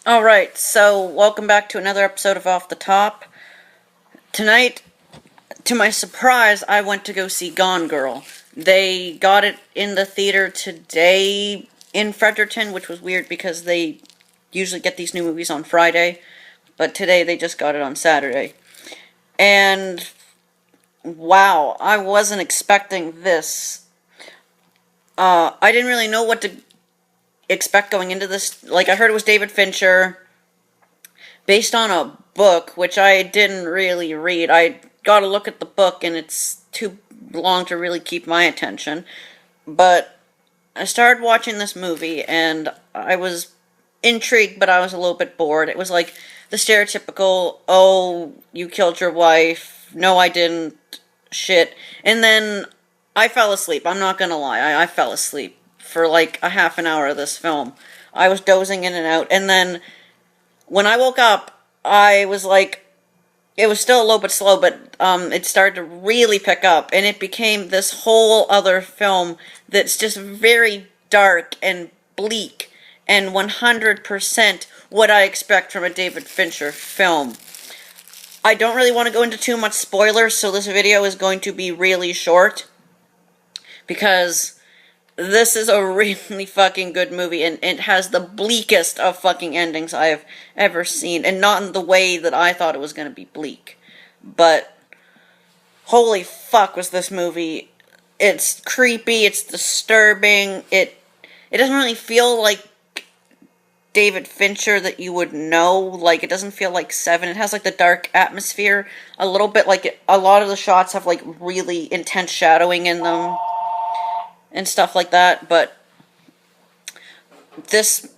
Alright, so welcome back to another episode of Off the Top. Tonight, to my surprise, I went to go see Gone Girl. They got it in the theater today in Fredericton, which was weird because they usually get these new movies on Friday, but today they just got it on Saturday. And wow, I wasn't expecting this. I didn't really know what to expect going into this. Like, I heard it was David Fincher, based on a book, which I didn't really read. I got to look at the book, and it's too long to really keep my attention. But I started watching this movie, and I was intrigued, but I was a little bit bored. It was like the stereotypical, oh, you killed your wife, no, I didn't, shit. And then I fell asleep. I'm not gonna lie. I fell asleep for like a half an hour of this film. I was dozing in and out, and then when I woke up, I was like, it was still a little bit slow, but it started to really pick up, and it became this whole other film that's just very dark and bleak, and 100% what I expect from a David Fincher film. I don't really want to go into too much spoilers, so this video is going to be really short, because this is a really fucking good movie, and it has the bleakest of fucking endings I have ever seen, and not in the way that I thought it was going to be bleak. But holy fuck was this movie. It's creepy, it's disturbing, it doesn't really feel like David Fincher that you would know. Like, it doesn't feel like Seven. It has like the dark atmosphere a little bit. Like, a lot of the shots have like really intense shadowing in them and stuff like that, but this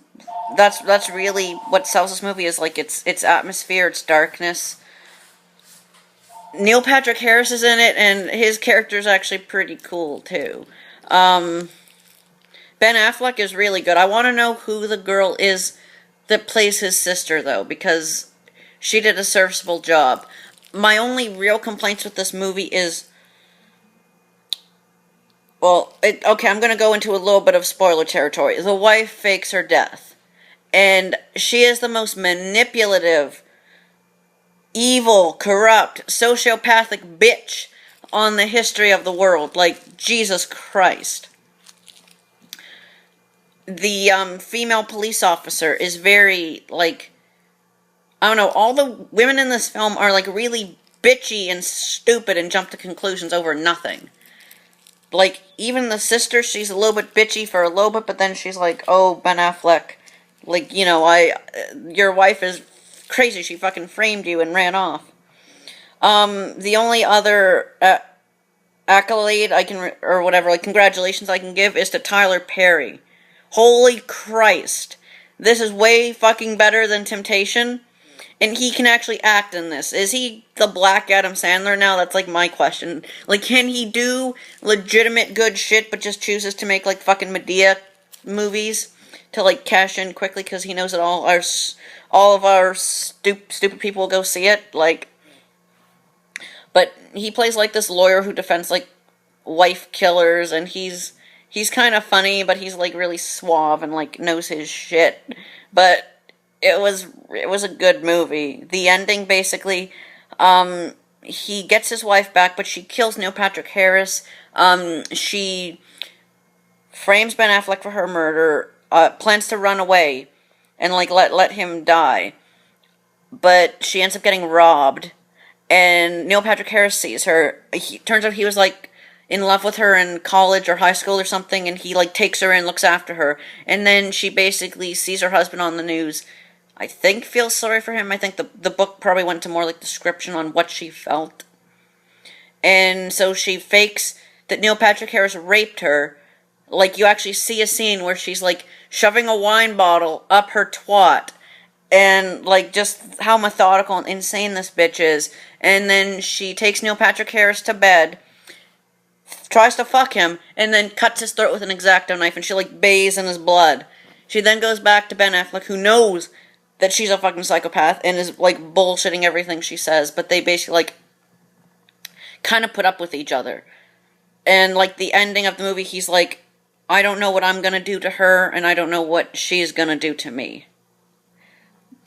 that's really what sells this movie, is like its atmosphere, its darkness. Neil Patrick Harris is in it, and his character is actually pretty cool too. Ben Affleck is really good. I want to know who the girl is that plays his sister, though, because she did a serviceable job. My only real complaints with this movie is, well, okay, I'm going to go into a little bit of spoiler territory. The wife fakes her death, and she is the most manipulative, evil, corrupt, sociopathic bitch on the history of the world. Like, Jesus Christ. The female police officer is very, like, I don't know, all the women in this film are, like, really bitchy and stupid and jump to conclusions over nothing. Like, even the sister, she's a little bit bitchy for a little bit, but then she's like, oh, Ben Affleck, like, you know, your wife is crazy, she fucking framed you and ran off. The only other accolade I can, or whatever, like, congratulations I can give is to Tyler Perry. Holy Christ. This is way fucking better than Temptation. And he can actually act in this. Is he the Black Adam Sandler now? That's like my question. Like, can he do legitimate good shit, but just chooses to make like fucking Madea movies to like cash in quickly because he knows that all of our stupid people will go see it? Like, but he plays like this lawyer who defends like wife killers, and he's kind of funny, but he's like really suave and like knows his shit. But it was a good movie. The ending, basically, he gets his wife back, but she kills Neil Patrick Harris. She frames Ben Affleck for her murder, plans to run away and like let him die. But she ends up getting robbed, and Neil Patrick Harris sees her. Turns out he was like in love with her in college or high school or something, and he like takes her in, looks after her, and then she basically sees her husband on the news. I think feels sorry for him. I think the book probably went to more like description on what she felt. And so she fakes that Neil Patrick Harris raped her. Like, you actually see a scene where she's like shoving a wine bottle up her twat, and like just how methodical and insane this bitch is. And then she takes Neil Patrick Harris to bed, tries to fuck him, and then cuts his throat with an X-Acto knife, and she like bathes in his blood. She then goes back to Ben Affleck, who knows that she's a fucking psychopath and is like bullshitting everything she says, but they basically like kind of put up with each other. And like the ending of the movie, he's like, I don't know what I'm gonna do to her, and I don't know what she's gonna do to me.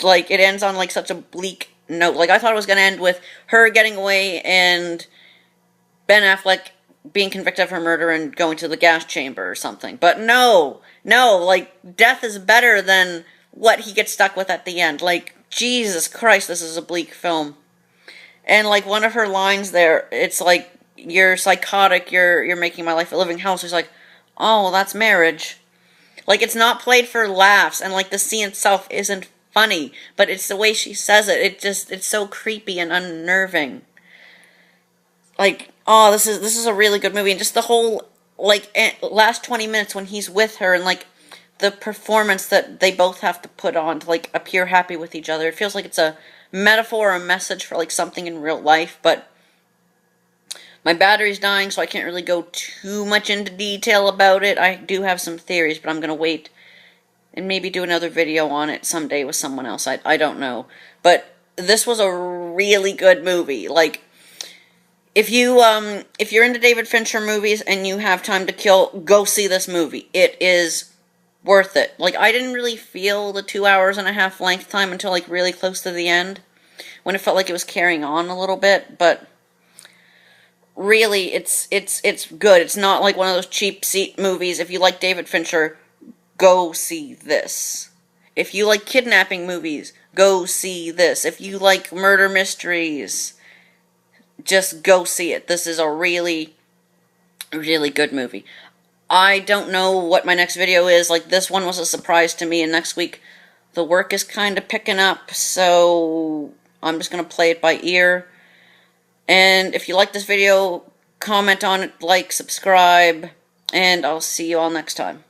like, it ends on, like, such a bleak note. Like, I thought it was going to end with her getting away and Ben Affleck being convicted of her murder and going to the gas chamber or something. But no, like, death is better than what he gets stuck with at the end. Like, Jesus Christ, this is a bleak film. And, like, one of her lines there, it's like, you're psychotic, you're making my life a living hell. So he's like, oh, well, that's marriage. Like, it's not played for laughs, and, like, the scene itself isn't funny, but it's the way she says it. It's so creepy and unnerving. Like, oh, this is a really good movie, and just the whole, like, last 20 minutes when he's with her, and, like, the performance that they both have to put on to, like, appear happy with each other. It feels like it's a metaphor or a message for, like, something in real life, but my battery's dying, so I can't really go too much into detail about it. I do have some theories, but I'm going to wait and maybe do another video on it someday with someone else. I don't know. But this was a really good movie. Like, if you're into David Fincher movies and you have time to kill, go see this movie. It is worth it. Like, I didn't really feel the 2 hours and a half length time until, like, really close to the end, when it felt like it was carrying on a little bit, but really, it's good. It's not like one of those cheap seat movies. If you like David Fincher, go see this. If you like kidnapping movies, go see this. If you like murder mysteries, just go see it. This is a really, really good movie. I don't know what my next video is. Like, this one was a surprise to me, and next week the work is kind of picking up, so I'm just going to play it by ear. And if you like this video, comment on it, like, subscribe, and I'll see you all next time.